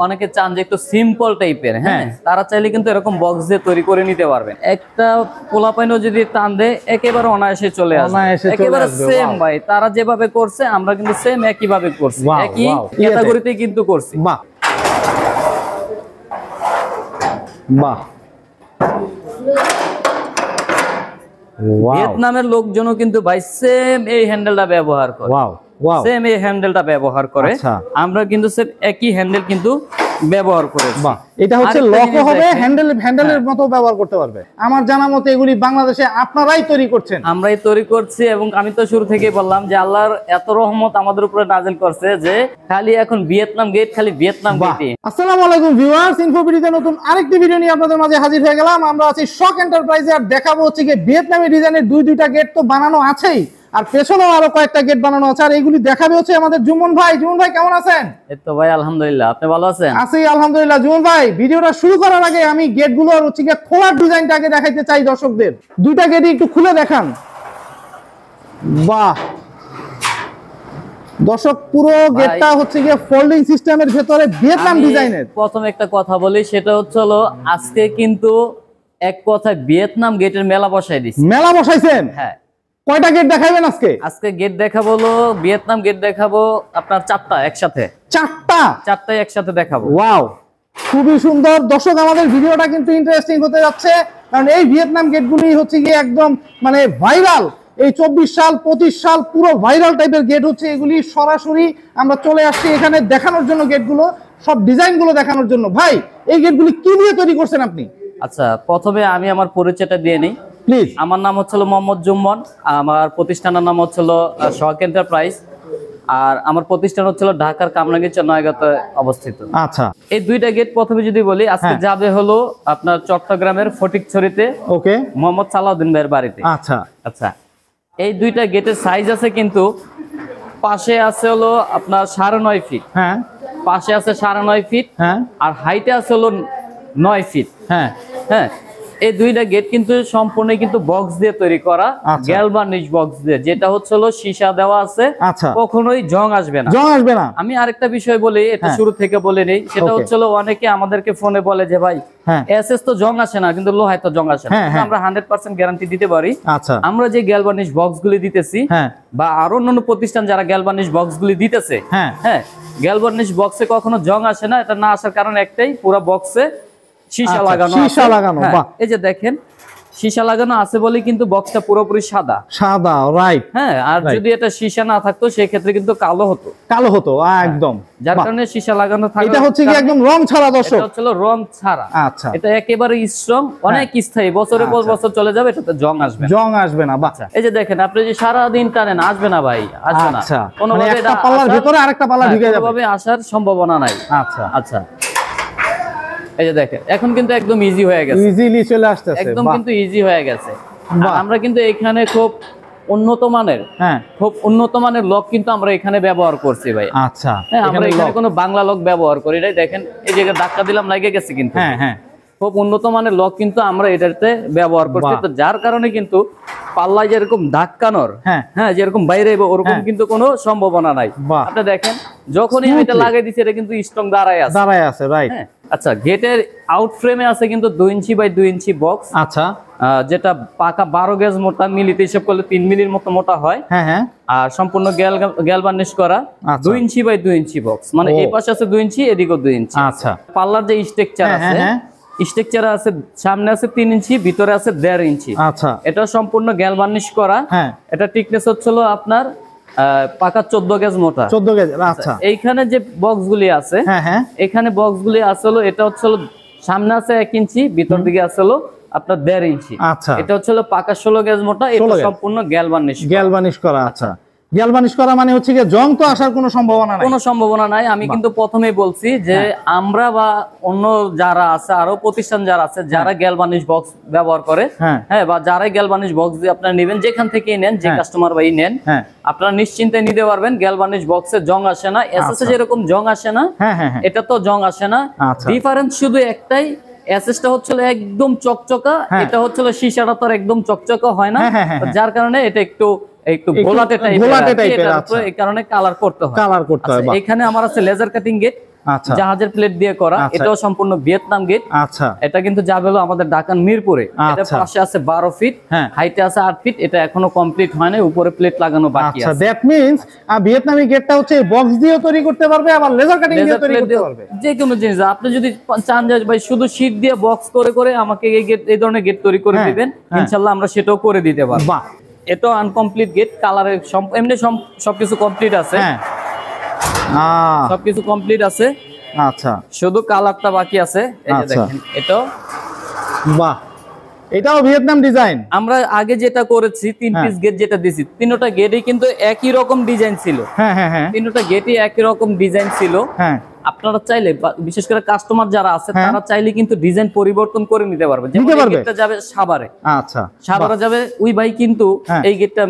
অনেকে চান যে একটু সিম্পল টাইপের, হ্যাঁ তারা চাইলে কিন্তু এরকম বক্স দিয়ে তৈরি করে নিতে পারবেন। একটা পোলাপাইনও যদি টান দেয় একেবারে অনায়াসে চলে আসবে, একেবারে সেম ভাই তারা যেভাবে করছে আমরা কিন্তু সেম একই ভাবে করছি, একই ক্যাটাগরিতে কিন্তু করছি। বাহ বাহ, ভিয়েতনামের লোকজনও কিন্তু ভাই সেম এই হ্যান্ডেলটা ব্যবহার করে, সেম এই হ্যান্ডেলটা ব্যবহার করে। আমরা কিন্তু সেম একই হ্যান্ডেল কিন্তু ব্যবহার করেছি। বাহ, এটা হচ্ছে লকও হবে, হ্যান্ডেলের মতো ব্যবহার করতে পারবে। আমার জানা মতে এগুলি বাংলাদেশে আপনারাই তৈরি করছেন? আমরাই তৈরি করছি, এবং আমি তো শুরু থেকেই বললাম যে আল্লাহর এত রহমত আমাদের উপরে নাজিল করছে যে খালি এখন ভিয়েতনাম গেট, খালি ভিয়েতনাম গেটই। আসসালামু আলাইকুম ভিউয়ার্স, ইনফোবিডিতে নতুন আরেকটি ভিডিও নিয়ে আপনাদের মাঝে হাজির হয়ে গেলাম। আমরা আছি শক এন্টারপ্রাইজে, আর দেখাবো হচ্ছে যে ভিয়েতনামি ডিজাইনের দুইটা গেট তো বানানো আছেই, আর পেছনেও আরো কয়েকটা গেট বানানো আছে, আর এইগুলি দেখাবে হচ্ছে আমাদের জুমন ভাই। জুমন ভাই কেমন আছেন? এই তো ভাই আলহামদুলিল্লাহ, আপনি ভালো আছেন? আছি আলহামদুলিল্লাহ। জুমন ভাই, ভিডিওটা শুরু করার আগে আমি গেটগুলো আর হচ্ছে যে খোলার ডিজাইনটা আগে দেখাইতে চাই দর্শকদের। দুইটা গেটই একটু খুলে দেখান। বাহ দর্শক, পুরো গেটটা হচ্ছে যে ফোল্ডিং সিস্টেমের ভিতরে ভিয়েতনাম ডিজাইনের। প্রথম একটা কথা বলি, সেটা হচ্ছে হলো আজকে কিন্তু এক কথায় ভিয়েতনাম গেটের মেলা বসাই দিছি। মেলা বসাইছেন? হ্যাঁ। কয়টা গেট দেখাবেন আজকে? আজকে গেট দেখাবো হলো ভিয়েতনাম গেট দেখাবো আপনার 4টা একসাথে। 4টাই একসাথে দেখাবো। ওয়াও, খুবই সুন্দর দর্শক, আমাদের ভিডিওটা কিন্তু ইন্টারেস্টিং হতে যাচ্ছে, কারণ এই ভিয়েতনাম গেটগুলি হচ্ছে গিয়ে একদম মানে ভাইরাল। এই 24 সাল 25 সাল পুরো ভাইরাল টাইপের গেট হচ্ছে এগুলি। সরাসরি আমরা চলে আসছি এখানে দেখানোর জন্য, গেটগুলো সব ডিজাইনগুলো দেখানোর জন্য। ভাই, এই গেটগুলি কি দিয়ে তৈরি করছেন আপনি? আচ্ছা, প্রথমে আমি আমার পরিচয়টা দিয়ে নিই প্লিজ। আমার নাম হচ্ছিল মোহাম্মদ জুম্মন, আমার প্রতিষ্ঠানের নাম হচ্ছিল শক এন্টারপ্রাইজ, আর আমার প্রতিষ্ঠান হচ্ছিল ঢাকার কামরাঙ্গীরচর নয়গাঁতে অবস্থিত। আচ্ছা, এই দুইটা গেট প্রথমে যদি বলি, আজকে যাবে হলো আপনার চট্টগ্রামের ফটিকছড়িতে ওকে মোহাম্মদ সালাউদ্দিন ভাইয়ের বাড়িতে। আচ্ছা আচ্ছা, এই দুইটা গেটের সাইজ আছে কিন্তু পাশে আছে হলো আপনার 9.5 ফিট, হ্যাঁ পাশে আছে 9.5 ফিট, হ্যাঁ, আর হাইটে আছে হলো 9 ফিট। হ্যাঁ হ্যাঁ, এই দুইটা গেট কিন্তু সম্পূর্ণ কিন্তু বক্স দিয়ে তৈরি করা, গ্যালভানিশ বক্স দিয়ে, যেটা হচ্ছে হলো সীসা দেওয়া আছে, কখনোই জং আসবে না, জং আসবে না। আমি আরেকটা বিষয় বলি, এটা শুরু থেকে বলে নেই, সেটা হচ্ছে হলো অনেকে আমাদেরকে ফোনে বলে যে ভাই এসএস তো জং আসে না, কিন্তু লোহায় তো জং আসে না। আমরা 100% গ্যারান্টি দিতে পারি। আমরা যে গ্যালভানিশ বক্স গুলি দিতেছি, বা আরো অন্যান্য প্রতিষ্ঠান যারা গ্যালভানিশ বক্স গুলি দিতেছে, হ্যাঁ গ্যালভানিশ বক্সে কখনো জং আসে না। এটা না আসার কারণ একটাই, পুরো বক্সে সীসা লাগানো। এই যে দেখেন সীসা লাগানো আছে বলে কিন্তু বক্সটা পুরোপুরি সাদা, রাইট। হ্যাঁ, আর যদি এটা সীসা না থাকতো সেই ক্ষেত্রে কিন্তু কালো হতো একদম। যার কারণে সীসা লাগানো থাকে। এটা হচ্ছে কি একদম রং ছাড়া দর্শক, এটা হচ্ছে রং ছাড়া। আচ্ছা, এটা একেবারে স্ট্রং, অনেক স্থায়ী, বছরের পর বছর চলে যাবে, এটাতে জং আসবে না। বাচ্চা, এই যে দেখেন আপনি যে সারা দিন টানেন, আসবে না ভাই, আসবে না। কোনোভাবে একটা পাল্লার ভিতরে আরেকটা পাল্লা ঢুকে যাবে, কোনোভাবে আসার সম্ভাবনা নাই। আচ্ছা আচ্ছা, এই যে দেখেন এখন কিন্তু একদম ইজি হয়ে গেছে, ইজিলি চলে আসতেছে, একদম কিন্তু ইজি হয়ে গেছে। আমরা কিন্তু এখানে খুব উন্নত মানের লক কিন্তু আমরা এখানে ব্যবহার করছি ভাই। আচ্ছা, আমরা এখানে কোনো বাংলা লক ব্যবহার করি নাই। দেখেন এই যে ধাক্কা দিলাম, লাগে গেছে, কিন্তু খুব উন্নত মানের লক কিন্তু আমরা এটাতে ব্যবহার করছি। তো যার কারণে কিন্তু পাল্লায় যেরকম ধাক্কানোর, হ্যাঁ যেরকম বাইরে ওরকম কিন্তু কোনো সম্ভাবনা নাই। আপনি দেখেন যখনই আমি এটা লাগাই দিচ্ছি, এটা কিন্তু স্ট্রং দাঁড়ায় আছে, রাইট। আচ্ছা, গেটের আউট ফ্রেমে আছে কিন্তু 2 ইঞ্চি বাই 2 ইঞ্চি বক্স। আচ্ছা, যেটা পাকা 12 গেজ মোটা, মিলিতে হিসাব করলে 3 মিলির মতো মোটা হয়। আর সম্পূর্ণ গ্যালভানিশ করা 2 ইঞ্চি বাই 2 ইঞ্চি বক্স, মানে এই পাশে আছে 2 ইঞ্চি, এদিকেও 2 ইঞ্চি। আচ্ছা, পাল্লার যে স্ট্রাকচার আছে, স্ট্রাকচার আছে সামনে আছে 3 ইঞ্চি, ভিতরে আছে 1.5 ইঞ্চি। আচ্ছা, এটা সম্পূর্ণ গ্যালভানিশ করা। এটা টিকনেস হচ্ছিল আপনার পাকা 14 গেজ মোটা, 14 গেজ। আচ্ছা, এইখানে যে বক্স গুলি আছে, এখানে বক্স গুলি আসলে এটা হচ্ছে সামনে আছে 1 ইঞ্চি, ভিতর দিকে আছে আপনার 1.5 ইঞ্চি। আচ্ছা, এটা হচ্ছে পাকা 16 গেজ মোটা, এটা সম্পূর্ণ গ্যালভানিশ করা। আচ্ছা, গ্যালভানিশ করা মানে হচ্ছে যে জং তো আসার কোনো সম্ভাবনা নাই। আমি কিন্তু প্রথমেই বলছি যে আমরা বা অন্য যারা আছে, আরো প্রতিষ্ঠান যারা আছে, যারা গ্যালভানিশ বক্স ব্যবহার করে, হ্যাঁ, বা যারা গ্যালভানিশ বক্স দিয়ে আপনারা নেবেন, যেখান থেকেই নেন, যে কাস্টমার ভাই নেন, আপনারা নিশ্চিন্তে নিতে পারবেন। গ্যালভানিশ বক্সে জং আসে না, এসএস যেরকম জং আসে না, এটা তো জং আসে না। ডিফারেন্স শুধু একটাই, এসএসটা হচ্ছিল একদম চকচকা, এটা হচ্ছিল সীসাটা তো একদম চকচকা হয় না, যার কারণে এটা একটু ঘোলাটে টাইপের, এই কারণে কালার করতে হয়। এখানে আমার আছে লেজার কাটিং গেট, আচ্ছা জাহাজের প্লেট দিয়ে করা, এটাও সম্পূর্ণ ভিয়েতনাম গেট। আচ্ছা এটা কিন্তু যাবে হলো আমাদের ঢাকার মিরপুরে। এটা পাশে আছে 12 ফিট, হাইটে আছে 8 ফিট। এটা এখনো কমপ্লিট হয় না, উপরে প্লেট লাগানো বাকি আছে। আচ্ছা দ্যাট মিন্স ভিয়েতনামি গেটটা হচ্ছে বক্স দিয়েও তৈরি করতে পারবে, আবার লেজার কাটিং দিয়েও তৈরি করতে পারবে। যে কোনো জিনিস আপনি যদি চান যে ভাই শুধু শীট দিয়ে বক্স করে করে আমাকে এই ধরনের গেট তৈরি করে দিবেন, ইনশাআল্লাহ আমরা সেটাও করে দিতে পারবো। বাহ, এটা আনকমপ্লিট গেট, কালারের এমনি সবকিছু কমপ্লিট আছে। সবকিছু কমপ্লিট আছে, আচ্ছা শুধু কালারটা বাকি আছে। এই যে দেখেন, এটা বাহ, এটাও ভিয়েতনাম ডিজাইন। আমরা আগে যেটা করেছি 3 পিস গেট যেটা দিছি, তিনটা গেটই কিন্তু একই রকম ডিজাইন ছিল। তিনটা গেটই একই রকম ডিজাইন ছিল। আপনারা চাইলে, বিশেষ করে কাস্টমার যারা আছে তারা চাইলে কিন্তু ডিজাইন পরিবর্তন করে নিতে পারবে। যেমন গেটটা যাবে সাভারে, আচ্ছা সাভারে যাবে ওই ভাই কিন্তু এই গেটটা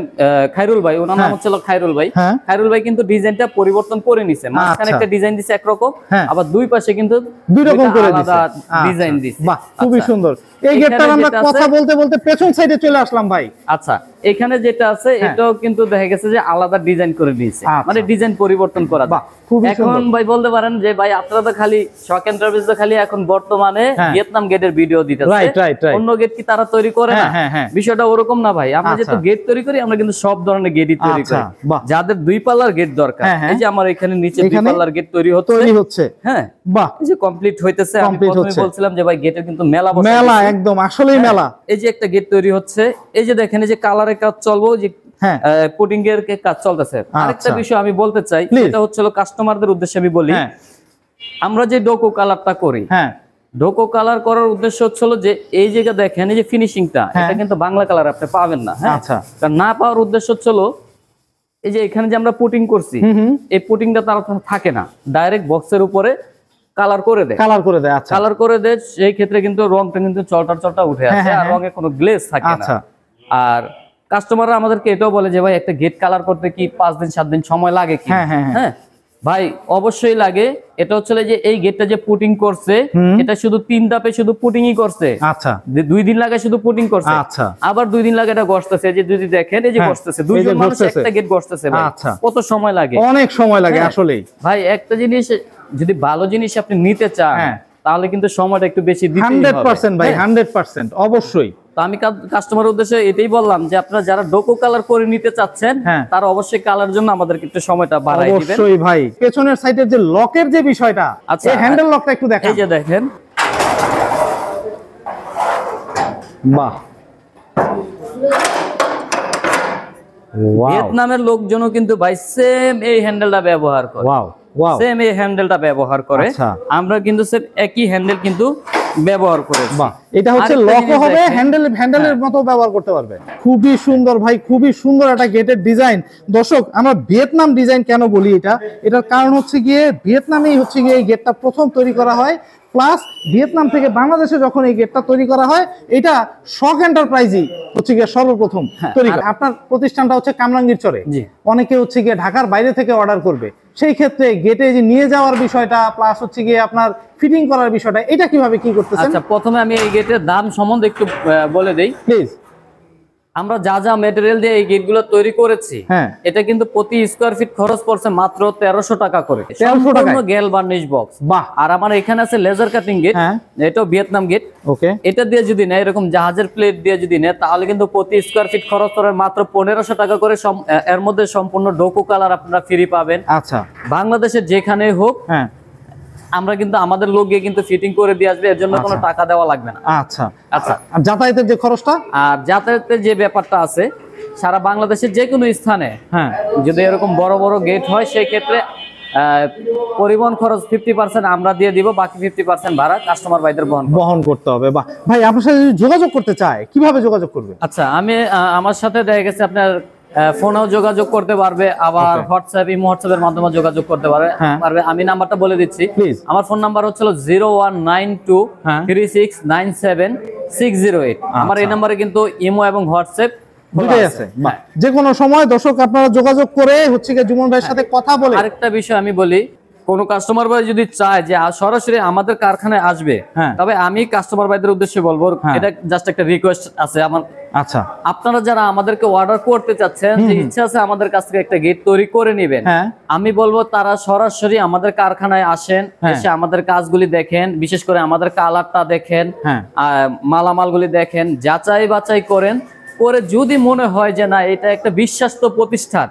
খায়রুল ভাই, ওনার নাম হচ্ছে খায়রুল ভাই। খায়রুল ভাই কিন্তু ডিজাইনটা পরিবর্তন করে নিছে, মাঝখানে একটা ডিজাইন দিছে একরকম, আবার দুই পাশে কিন্তু দুই রকম করে আলাদা ডিজাইন দিছে। বাহ, খুবই সুন্দর। এই গেটটার আমরা কথা বলতে বলতে পেছন সাইডে চলে আসলাম ভাই। আচ্ছা, এখানে যেটা আছে এটাও কিন্তু দেখা গেছে যে আলাদা ডিজাইন করে দিয়েছে, মানে ডিজাইন পরিবর্তন করা। এখন ভাই বলতে পারেন যে ভাই আপনারা তো খালি শক এন্টারপ্রাইজ তো খালি এখন বর্তমানে ভিয়েতনাম গেটের ভিডিও দিতেছে, অন্য গেট কি তারা তৈরি করে না? বিষয়টা ওরকম না ভাই। আমরা যেহেতু গেট তৈরি করি, আমরা কিন্তু সব ধরনের গেটই তৈরি করি। যাদের 2 পাল্লার গেট দরকার, এই যে আমার এখানে নিচে 2 পাল্লার গেট তৈরি হচ্ছে। হ্যাঁ বাহ, এই যে কমপ্লিট হইতেছে। আমি প্রথমে বলছিলাম যে ভাই গেটের কিন্তু মেলা একদম আসলেই মেলা। এই যে একটা গেট তৈরি হচ্ছে, এই যে দেখেন এই যে কালারের কাজ চলবো, যে পুটিং এর কাজ চলতেছে। আরেকটা বিষয় আমি বলতে চাই, সেটা হচ্ছে কাস্টমারদের উদ্দেশ্যে আমি বলি, আমরা যে ডোকো কালারটা করি, ডোকো কালার করার উদ্দেশ্য হচ্ছে যে এই জায়গা দেখেন এই যে ফিনিশিংটা, এটা কিন্তু বাংলা কালার আপনি পাবেন না। কারণ না পাওয়ার উদ্দেশ্য হচ্ছে এই যে এখানে যে আমরা পুটিং করছি, এই পুটিংটা তারা থাকে না, ডাইরেক্ট বক্সের উপরে কালার করে দেয়। কালার করে দেয়, সেই ক্ষেত্রে কিন্তু রংটা কিন্তু চলটা উঠে আসে, আর রঙে কোনো গ্লেজ থাকে না। আর কাস্টমাররা আমাদেরকে এটাও বলে যে ভাই একটা গেট কালার করতে কি 5 দিন 7 দিন সময় লাগে কি? হ্যাঁ ভাই, অবশ্যই লাগে। এটা হচ্ছে যে এই গেটটা যে পুটিং করছে, এটা শুধু 3 ধাপে শুধু পুটিংই করছে। আচ্ছা, 2 দিন লাগে শুধু পুটিং করছে। আচ্ছা, আবার 2 দিন লাগে এটা গসতেছে। এই যে যদি দেখেন এই যে গসতেছে, 2 জন মানুষ একটা গেট গসতেছে ভাই। আচ্ছা, কত সময় লাগে? অনেক সময় লাগে আসলেই ভাই। একটা জিনিস যদি ভালো জিনিস আপনি নিতে চান, তাহলে কিন্তু সময়টা একটু বেশি দিতে হবে। 100% ভাই, 100% অবশ্যই। তো আমি কাস্টমারের উদ্দেশ্যে এটাই বললাম যে আপনারা যারা ডোকো কালার করে নিতে চাচ্ছেন, তারা অবশ্যই কালার জন্য আমাদেরকে একটু সময়টা বাড়াই দিবেন। অবশ্যই ভাই। পেছনের সাইডের যে লকের যে বিষয়টা, আচ্ছা এই হ্যান্ডেল লকটা একটু দেখেন। এই যে দেখেন, বাহ, ভিয়েতনামের লোকজনও কিন্তু ভাই সেম এই হ্যান্ডেলটা ব্যবহার করে। সেম এই হ্যান্ডেলটা ব্যবহার করে। আমরা কিন্তু সেম একই হ্যান্ডেল কিন্তু ব্যবহার করে। এটা হচ্ছে লকও হবে, হ্যান্ডেলের মতো ব্যবহার করতে পারবে। খুবই সুন্দর ভাই, খুবই সুন্দর একটা গেটের ডিজাইন। দর্শক, আমরা ভিয়েতনাম ডিজাইন কেন বলি এটার কারণ হচ্ছে গিয়ে ভিয়েতনামেই হচ্ছে গিয়ে এই গেটটা প্রথম তৈরি করা হয়, প্লাস ভিয়েতনাম থেকে বাংলাদেশে যখন এই গেটটা তৈরি করা হয়, এটা শক এন্টারপ্রাইজই হচ্ছে গিয়ে সর্বপ্রথম তৈরি করা। আপনার প্রতিষ্ঠানটা হচ্ছে কামরাঙ্গীর চরে, অনেকে হচ্ছে গিয়ে ঢাকার বাইরে থেকে অর্ডার করবে, সেই ক্ষেত্রে গেটে যে নিয়ে যাওয়ার বিষয়টা, প্লাস হচ্ছে গিয়ে আপনার ফিটিং করার বিষয়টা, এটা কিভাবে কি করতেছেন? আচ্ছা, প্রথমে আমি এই গেটের দাম সম্বন্ধে একটু বলে দেই প্লিজ। আমরা যা যা ম্যাটেরিয়াল দিয়ে এই গেটগুলো তৈরি করেছি, এটা কিন্তু প্রতি স্কয়ার ফিট খরচ পড়ছে মাত্র 1300 টাকা করে। 1300 টাকা গেল বার্নিশ বক্স। বাহ। আর আমার এখানে আছে লেজার কাটিং গেট, এটাও ভিয়েতনাম গেট। ওকে, এটা দিয়ে যদি নেয়, এরকম জাহাজের প্লেট দিয়ে যদি নেয়, তাহলে কিন্তু প্রতি স্কয়ার ফিট খরচ পড়ে মাত্র 1500 টাকা করে। এর মধ্যে সম্পূর্ণ ডোকো কালার আপনারা ফ্রি পাবেন। আচ্ছা, বাংলাদেশের যেখানে হোক আমরা কিন্তু আমাদের লোক গিয়ে কিন্তু ফিটিং করে দিয়ে আসবে, এর জন্য কোনো টাকা দেওয়া লাগবে না। আচ্ছা আচ্ছা, আর যাতায়াতের যে খরচটা, আর যাতায়াতের যে ব্যাপারটা আছে, সারা বাংলাদেশের যে কোনো স্থানে যদি এরকম বড় বড় গেট হয়, সেই ক্ষেত্রে পরিবহন খরচ 50% আমরা দিয়ে দিব, বাকি 50% ভাড়া কাস্টমার ভাইদের বহন করতে হবে। বাহ ভাই, আপনার সাথে যদি যোগাযোগ করতে চায়, কিভাবে যোগাযোগ করবে? আচ্ছা, আমার সাথে দেখা গেছে আপনার ফোনেও যোগাযোগ করতে পারবে, আবার হোয়াটসঅ্যাপ, ইমো হোয়াটসঅ্যাপের মাধ্যমে যোগাযোগ করতে পারবে। আমি নাম্বারটা বলে দিচ্ছি প্লিজ। আমার ফোন নাম্বার হচ্ছে 019236970608। আমার এই নাম্বারে কিন্তু ইমো এবং হোয়াটসঅ্যাপ দুটোই আছে। যে কোনো সময় দর্শক আপনারা যোগাযোগ করে হচ্ছে কি জুমন ভাইয়ের সাথে কথা বলে। আরেকটা বিষয় আমি বলি, কোনো কাস্টমার ভাই যদি চায় যে সরাসরি আমাদের কারখানায় আসবে, তবে আমি কাস্টমার ভাইদের উদ্দেশ্যে বলবো, এটা জাস্ট একটা রিকোয়েস্ট আছে আমার। আচ্ছা, আপনারা যারা আমাদেরকে অর্ডার করতে চাচ্ছেন, যে ইচ্ছা আছে আমাদের কাছ থেকে একটা গেট তৈরি করে নেবেন, আমি বলবো তারা সরাসরি আমাদের কারখানায় আসেন, এসে আমাদের কাজগুলি দেখেন, বিশেষ করে আমাদের কালারটা দেখেন, মালামালগুলি দেখেন, যাচাই বাছাই করেন, করে যদি মনে হয় যে না এটা একটা বিশ্বাস্ত প্রতিষ্ঠান,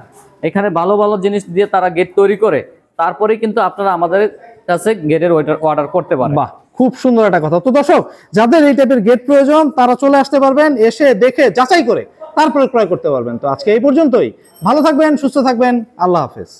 এখানে ভালো ভালো জিনিস দিয়ে তারা গেট তৈরি করে, তারপরে কিন্তু আপনারা আমাদের কাছে গেটের অর্ডার করতে পারেন। বাহ, খুব সুন্দর একটা কথা। তো দর্শক, যাদের এই টাইপের গেট প্রয়োজন তারা চলে আসতে পারবেন, এসে দেখে যাচাই করে তারপরে ক্রয় করতে পারবেন। তো আজকে এই পর্যন্তই। ভালো থাকবেন, সুস্থ থাকবেন, আল্লাহ হাফেজ।